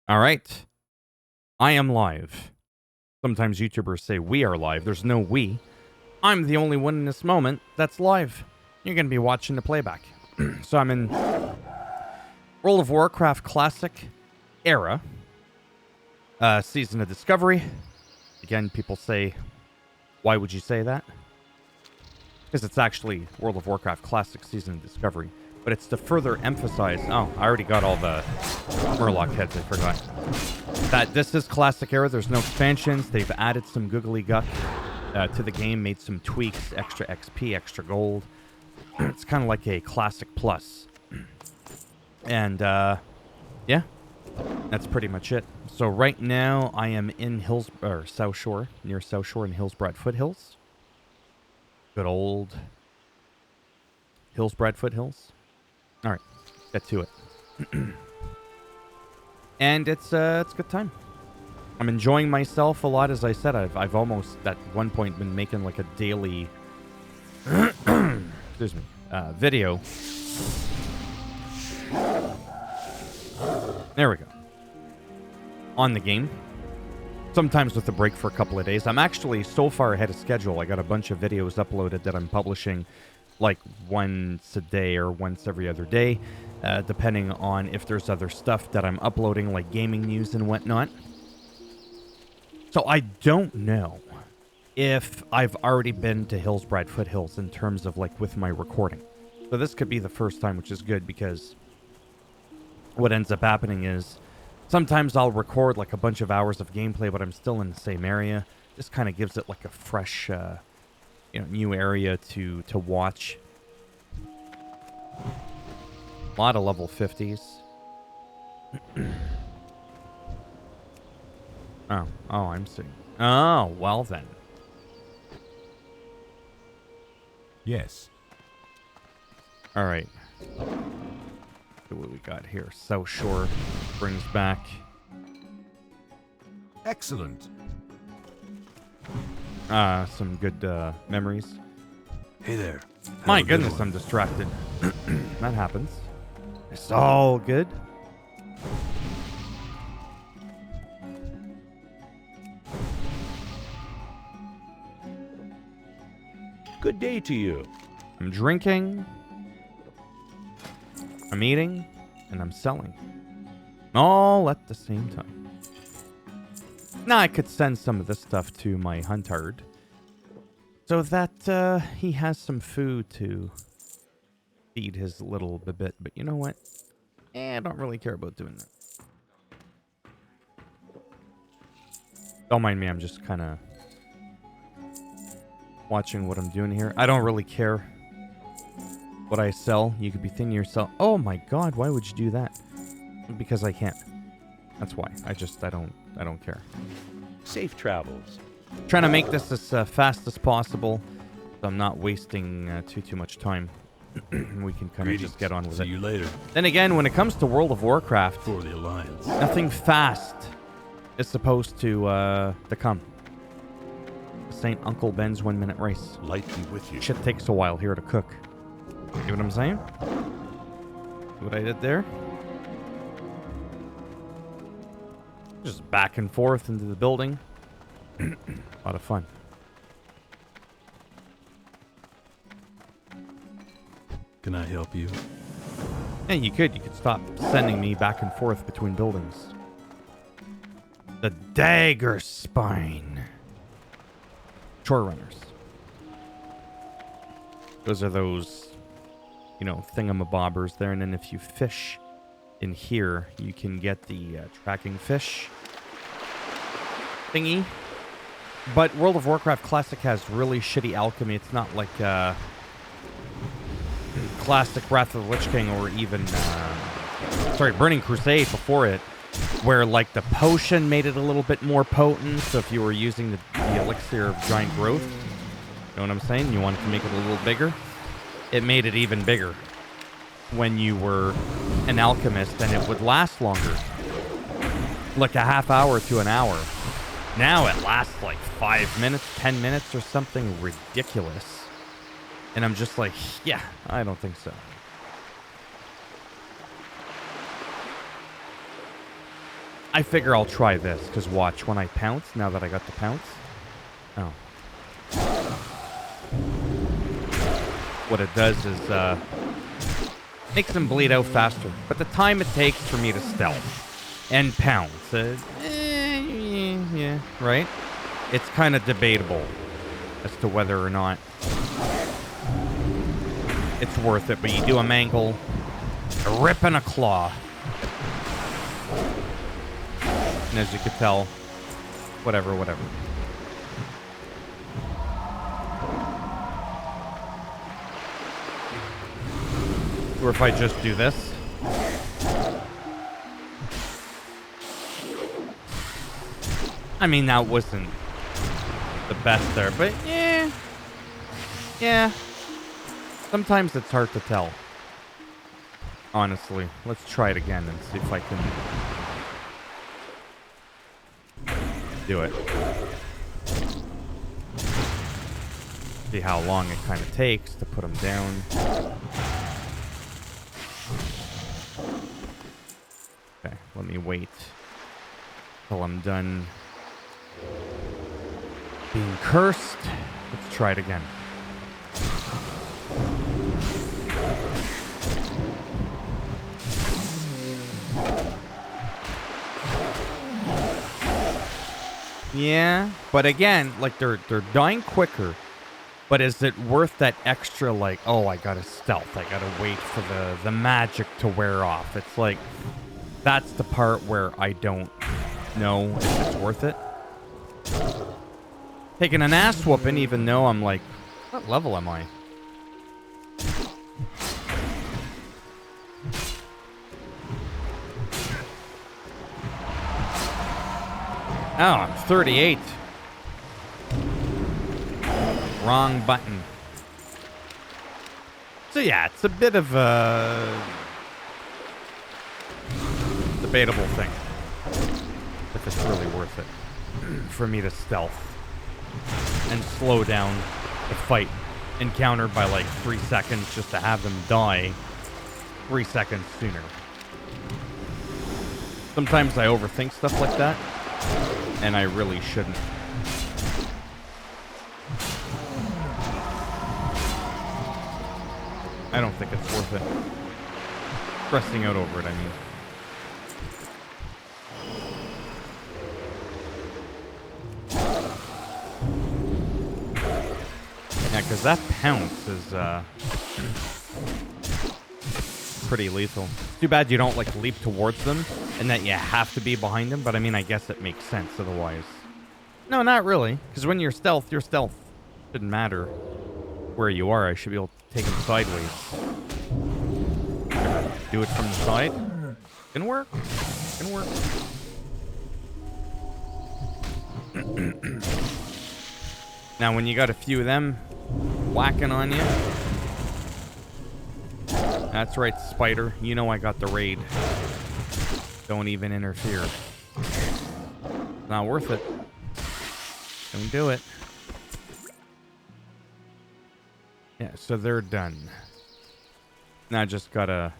All right. I am live. Sometimes YouTubers say we are live. There's no we. I'm the only one in this moment that's live. You're going to be watching the playback. So I'm in World of Warcraft Classic Era. Season of Discovery. Again, people say, why would you say that? Because it's actually World of Warcraft Classic Season of Discovery. But it's to further emphasize... Oh, I already got all the Murloc heads. I forgot. That this is Classic Era. There's no expansions. They've added some googly guck to the game. Made some tweaks. Extra XP, extra gold. It's kind of like a Classic Plus. And, yeah. That's pretty much it. So right now, I am in South Shore. Near South Shore in Hillsbrad Foothills. Good old Hillsbrad Foothills. All right, get to it. And it's a good time. I'm enjoying myself a lot. As I said, I've almost at one point been making like a daily excuse me, video. There we go. On the game. Sometimes with a break for a couple of days. I'm actually so far ahead of schedule. I got a bunch of videos uploaded that I'm publishing like once a day or once every other day, depending on if there's other stuff that I'm uploading, like gaming news and whatnot. So I don't know if I've already been to Hillsbrad Foothills in terms of like with my recording. So this could be the first time, which is good because what ends up happening is sometimes I'll record like a bunch of hours of gameplay, but I'm still in the same area. This kind of gives it like a fresh, new area to watch. A lot of level 50s. Oh, I'm seeing. Oh, well then. Yes. All right. See what we got here. South Shore brings back. Excellent. Some good memories. Hey there. My goodness, I'm distracted. That happens. It's all good. Good day to you. I'm drinking. I'm eating. And I'm selling. All at the same time. Now I could send some of this stuff to my huntard so that he has some food to feed his little bit. But you know what? I don't really care about doing that. Don't mind me, I'm just kind of watching what I'm doing here. I don't really care what I sell. You could be thinking to yourself, oh my god, why would you do that? Because I can't. That's why. I don't care. Safe travels. Trying to make this as fast as possible, so I'm not wasting too much time. We can kind of just get on with it. See you later. Then again, when it comes to World of Warcraft, For the Alliance. nothing fast is supposed to come. This ain't Uncle Ben's 1 minute race. Light be with you. Shit takes a while here to cook. See what I'm saying? See what I did there? Just back and forth into the building. A lot of fun. Can I help you? And you could stop sending me back and forth between buildings. The dagger spine. Chore runners. Those are those, thingamabobbers there. And then if you fish in here, you can get the tracking fish thingy. But World of Warcraft Classic has really shitty alchemy. It's not like Classic Wrath of the Lich King or even Burning Crusade before it, where like the potion made it a little bit more potent. So if you were using the elixir of giant growth, you know what I'm saying? You wanted to make it a little bigger. It made it even bigger when you were an alchemist, and it would last longer, like a half hour to an hour. Now it lasts like 5 minutes, 10 minutes or something ridiculous. And I'm just like, yeah, I don't think so. I figure I'll try this, because watch, when I pounce, now that I got the pounce. Oh. What it does is, makes them bleed out faster. But the time it takes for me to stealth and pounce, yeah, right? It's kind of debatable as to whether or not it's worth it. But you do a mangle, a rip, and a claw. And as you can tell, whatever. Or if I just do this. I mean, that wasn't the best there, but yeah. Sometimes it's hard to tell. Honestly, let's try it again and see if I can do it. See how long it kind of takes to put them down. Okay, let me wait till I'm done being cursed. Let's try it again. Yeah, but again, like they're dying quicker. But is it worth that extra, like, oh, I gotta stealth, I gotta wait for the magic to wear off? It's like, that's the part where I don't know if it's worth it. Taking an ass whooping, even though I'm like, what level am I? Oh, I'm 38. Wrong button. So yeah, it's a bit of a debatable thing. If it's really worth it for me to stealth and slow down the fight encounter by like 3 seconds just to have them die 3 seconds sooner. Sometimes I overthink stuff like that, and I really shouldn't. I don't think it's worth it. Stressing out over it, I mean. Yeah, because that pounce is pretty lethal. Too bad you don't like leap towards them and that you have to be behind them, but I mean, I guess it makes sense otherwise. No, not really, because when you're stealth, shouldn't matter where you are. I should be able to take them sideways. Do it from the side. Can work. Now, when you got a few of them whacking on you, that's right, Spider. You know I got the raid. Don't even interfere. It's not worth it. Don't do it. Yeah, so they're done. Now I just gotta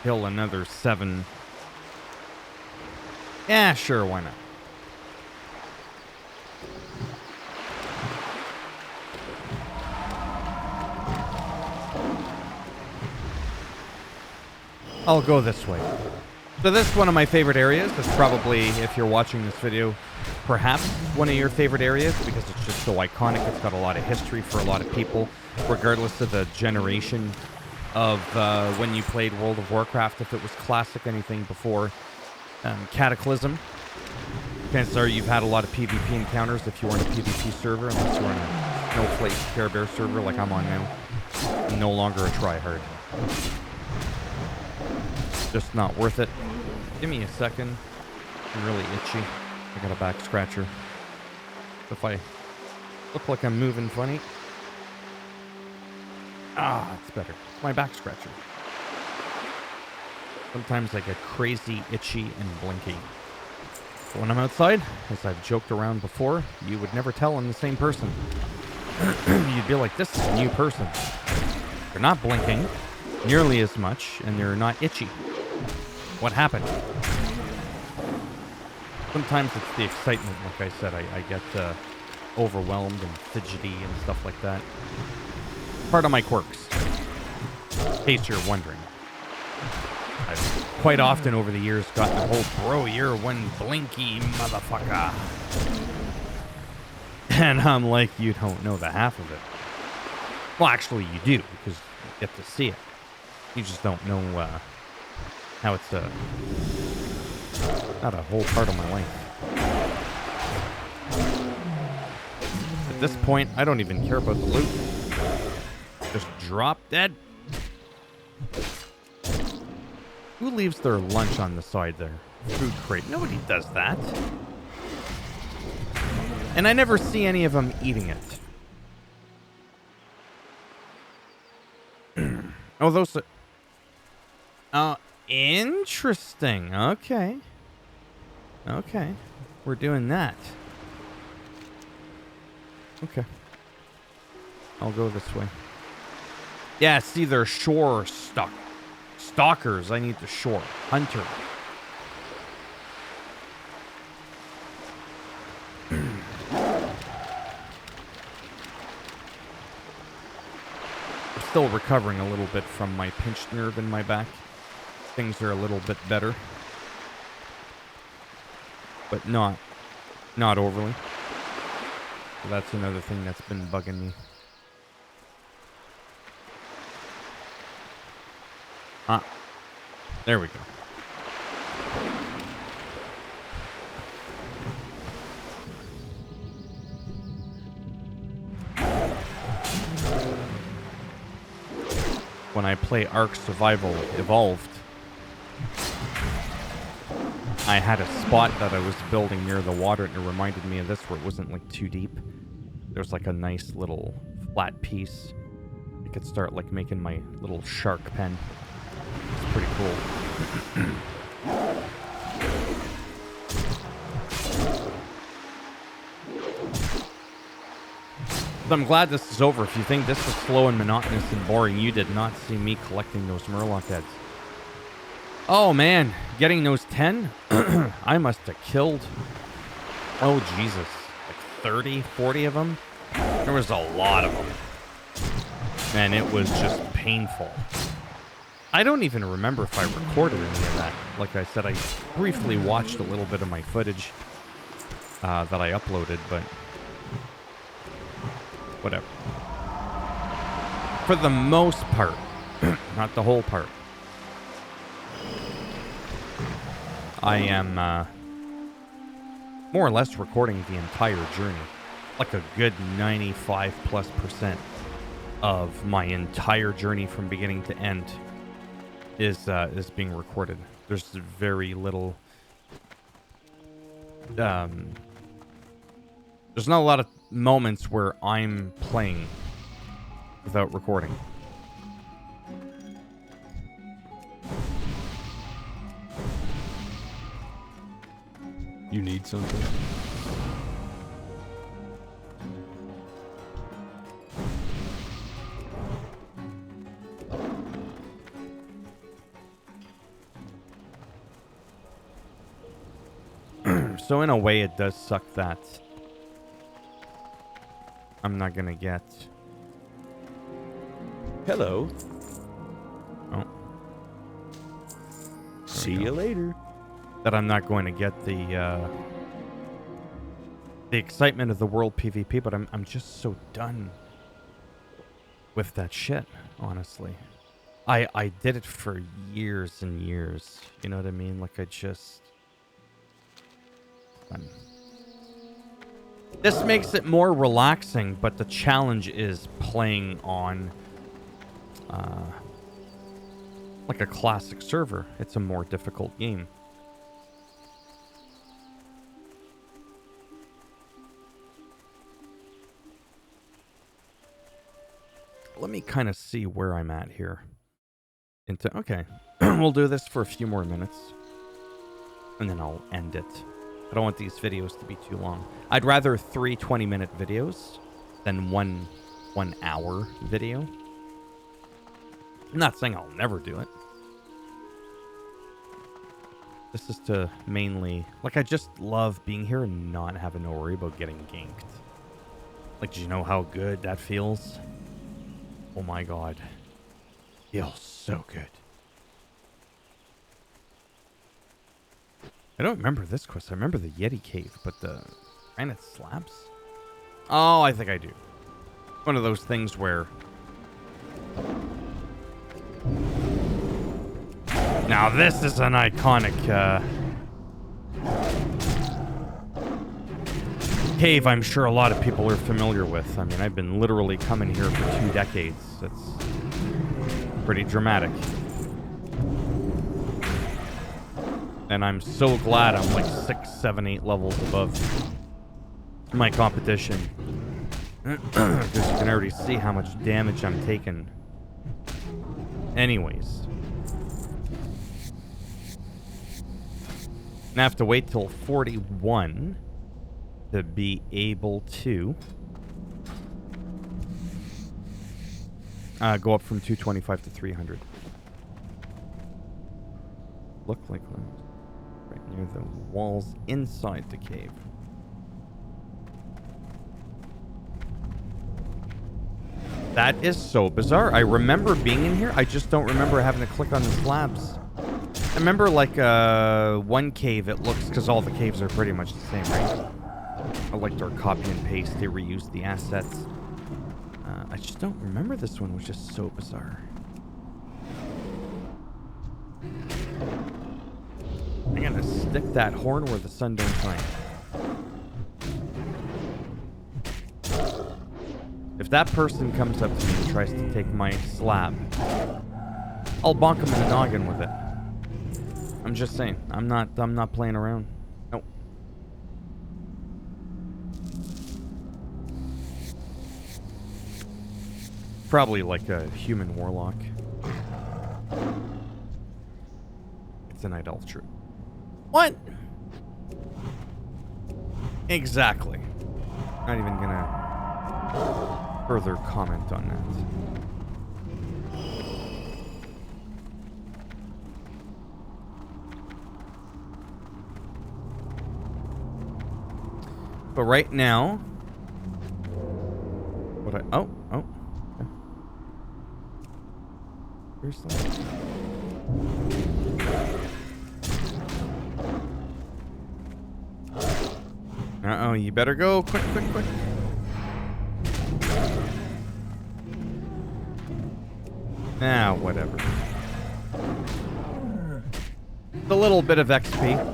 kill another 7. Yeah, sure, why not? I'll go this way. So this is one of my favorite areas. It's probably, if you're watching this video, perhaps one of your favorite areas because it's just so iconic. It's got a lot of history for a lot of people, regardless of the generation of when you played World of Warcraft. If it was classic, anything before Cataclysm. Chances are you've had a lot of PvP encounters if you were on a PvP server, unless you're on a Snowflake Care Bear server like I'm on now. I'm no longer a tryhard. Just not worth it. Give me a second. I'm really itchy. I got a back scratcher. If I look like I'm moving funny. Ah, it's better. It's my back scratcher. Sometimes I get crazy, itchy, and blinky. But when I'm outside, as I've joked around before, you would never tell I'm the same person. You'd be like, this is a new person. They're not blinking nearly as much, and they're not itchy. What happened? Sometimes it's the excitement, like I said. I get overwhelmed and fidgety and stuff like that. Part of my quirks, in case you're wondering. I've quite often over the years gotten the whole, bro, you're one blinky motherfucker. And I'm like, you don't know the half of it. Well, actually, you do, because you get to see it. You just don't know how it's not a whole part of my life. At this point, I don't even care about the loot. Just drop dead. Who leaves their lunch on the side there? Food crate. Nobody does that. And I never see any of them eating it. Oh, those... interesting. Okay. Okay. We're doing that. Okay. I'll go this way. Yeah, see, they're shore stalkers. I need the shore. Hunter. I'm still recovering a little bit from my pinched nerve in my back. Things are a little bit better. But not overly. So that's another thing that's been bugging me. Ah. There we go. When I play Ark Survival Evolved, I had a spot that I was building near the water, and it reminded me of this, where it wasn't like too deep. There's like a nice little flat piece. I could start like making my little shark pen. It's pretty cool. But I'm glad this is over. If you think this was slow and monotonous and boring, you did not see me collecting those Murloc heads. Oh man, getting those 10? I must have killed, oh Jesus, like 30, 40 of them? There was a lot of them. And it was just painful. I don't even remember if I recorded any of that. Like I said, I briefly watched a little bit of my footage that I uploaded, but whatever. For the most part, not the whole part, I am more or less recording the entire journey. Like a good 95+% of my entire journey from beginning to end is being recorded. There's very little. There's not a lot of moments where I'm playing without recording. You need something? So in a way, it does suck that I'm not gonna get. Hello. Oh. See you later. That I'm not going to get the excitement of the world PvP, but I'm just so done with that shit, honestly. I did it for years and years. You know what I mean? Like I just this makes it more relaxing, but the challenge is playing on like a classic server. It's a more difficult game. Let me kind of see where I'm at here. Okay, we'll do this for a few more minutes, and then I'll end it. I don't want these videos to be too long. I'd rather 3 20-minute videos than one 1 hour video. I'm not saying I'll never do it. This is to mainly... Like, I just love being here and not having to worry about getting ganked. Like, do you know how good that feels? Oh my god. Feels so good. I don't remember this quest. I remember the Yeti Cave, but the granite slabs? Oh, I think I do. One of those things where... Now this is an iconic cave I'm sure a lot of people are familiar with. I mean, I've been literally coming here for 2 decades. It's pretty dramatic. And I'm so glad I'm like 6, 7, 8 levels above my competition. Because you can already see how much damage I'm taking. Anyways. And I have to wait till 41 to be able to go up from 225 to 300. Look like right near the walls inside the cave. That is so bizarre. I remember being in here. I just don't remember having to click on the slabs. I remember like one cave it looks, because all the caves are pretty much the same, right? I like to copy and paste. They reuse the assets. I just don't remember this one, which is so bizarre. I'm gonna stick that horn where the sun don't shine. If that person comes up to me and tries to take my slab, I'll bonk him in the noggin with it. I'm just saying. I'm not playing around. Nope. Probably like a human warlock. It's a night elf true. What? Exactly. Not even gonna further comment on that. But right now, oh, okay. Seriously? Uh-oh, you better go quick. Ah, whatever. It's a little bit of XP.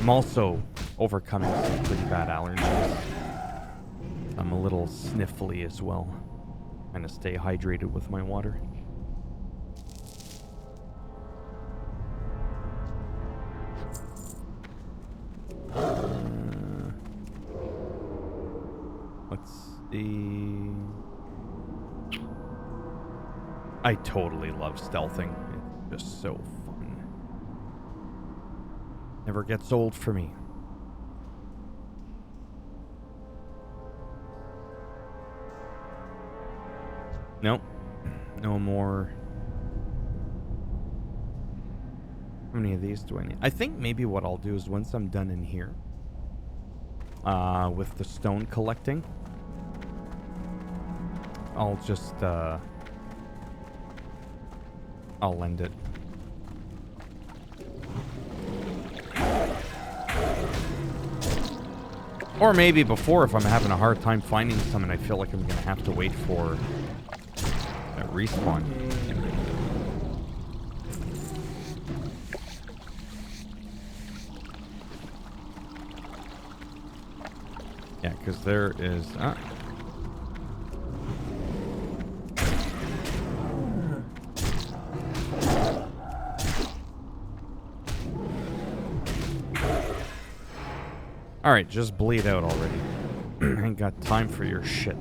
I'm also overcoming some pretty bad allergies. I'm a little sniffly as well. Trying to stay hydrated with my water. Let's see. I totally love stealthing. It's just so fun. Never gets old for me. Nope. No more. How many of these do I need? I think maybe what I'll do is once I'm done in here, with the stone collecting, I'll just, I'll end it. Or maybe before, if I'm having a hard time finding some and I feel like I'm going to have to wait for a respawn. Yeah, because there is... Alright, just bleed out already. Ain't got time for your shit.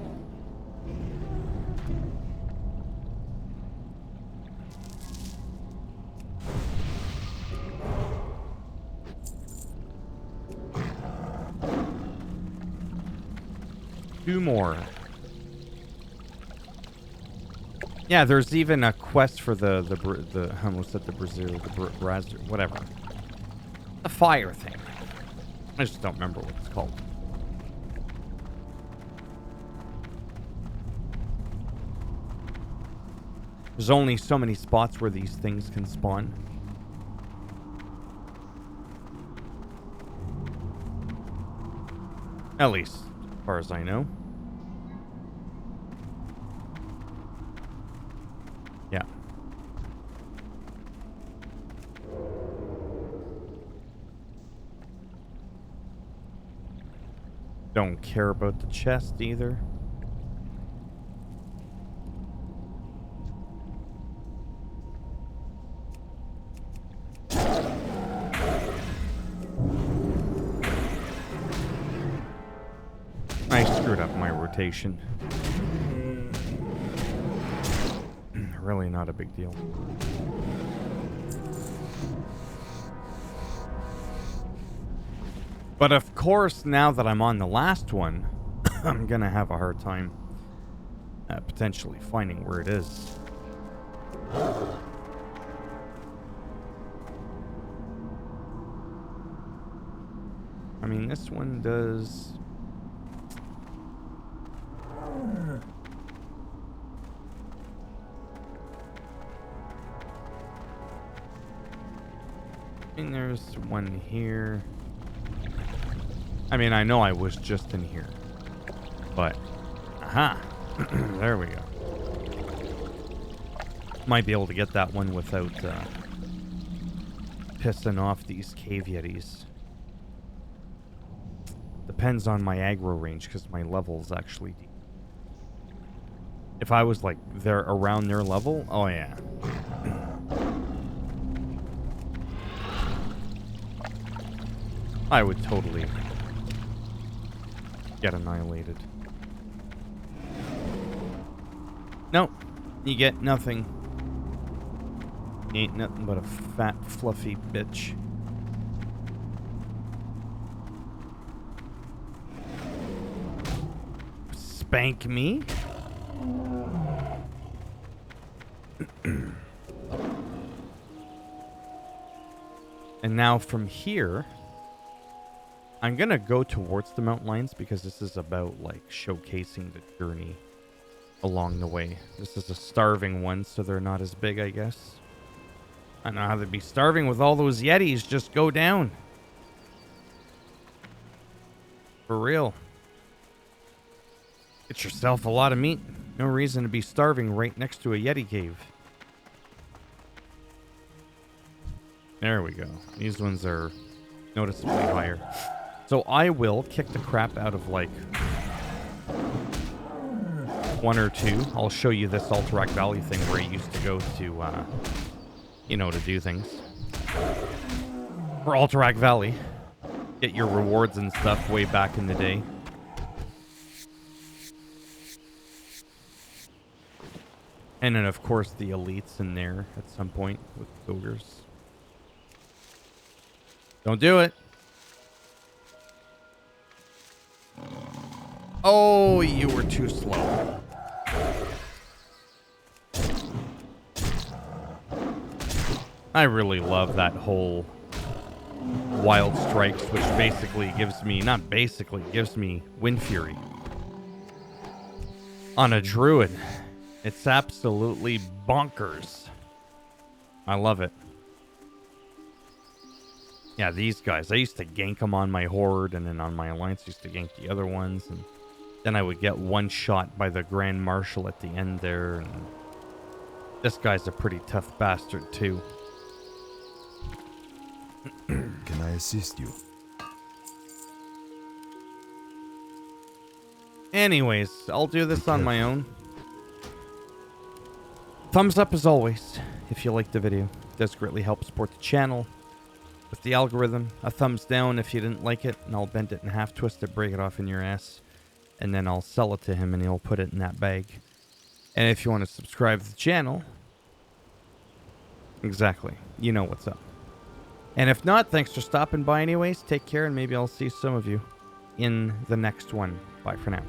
Two more. Yeah, there's even a quest for the I almost said the Brazil, whatever. The fire thing. I just don't remember what it's called. There's only so many spots where these things can spawn. At least, as far as I know. Yeah. Don't care about the chest either. I screwed up my rotation. Really not a big deal. But of course, now that I'm on the last one, I'm gonna have a hard time potentially finding where it is. I mean, this one does... I mean, there's one here. I mean, I know I was just in here. But, aha! There we go. Might be able to get that one without pissing off these cave yetis. Depends on my aggro range, because my level's actually deep. If I was, like, there around their level, oh yeah. I would totally get annihilated. Nope. You get nothing. You ain't nothing but a fat, fluffy bitch. Spank me? And now from here, I'm gonna go towards the mountain lions because this is about like showcasing the journey along the way. This is a starving one, so they're not as big, I guess. I don't know how they'd be starving with all those yetis. Just go down. For real. Get yourself a lot of meat. No reason to be starving right next to a yeti cave. There we go. These ones are noticeably higher. So I will kick the crap out of like one or two. I'll show you this Alterac Valley thing where I used to go to, you know, to do things. For Alterac Valley. Get your rewards and stuff way back in the day. And then, of course, the elites in there at some point with ogres. Don't do it. Oh, you were too slow. I really love that whole Wild Strikes, which basically gives me, not basically, gives me Wind Fury. On a druid. It's absolutely bonkers. I love it. Yeah, these guys. I used to gank them on my horde, and then on my alliance, I used to gank the other ones, and then I would get one shot by the Grand Marshal at the end there, and this guy's a pretty tough bastard, too. Can I assist you? Anyways, I'll do this on my own. Thumbs up as always if you liked the video. It does greatly help support the channel with the algorithm. A thumbs down if you didn't like it, and I'll bend it in half, twist it, break it off in your ass, and then I'll sell it to him and he'll put it in that bag. And if you want to subscribe to the channel, exactly, you know what's up. And if not, thanks for stopping by anyways. Take care, and maybe I'll see some of you in the next one. Bye for now.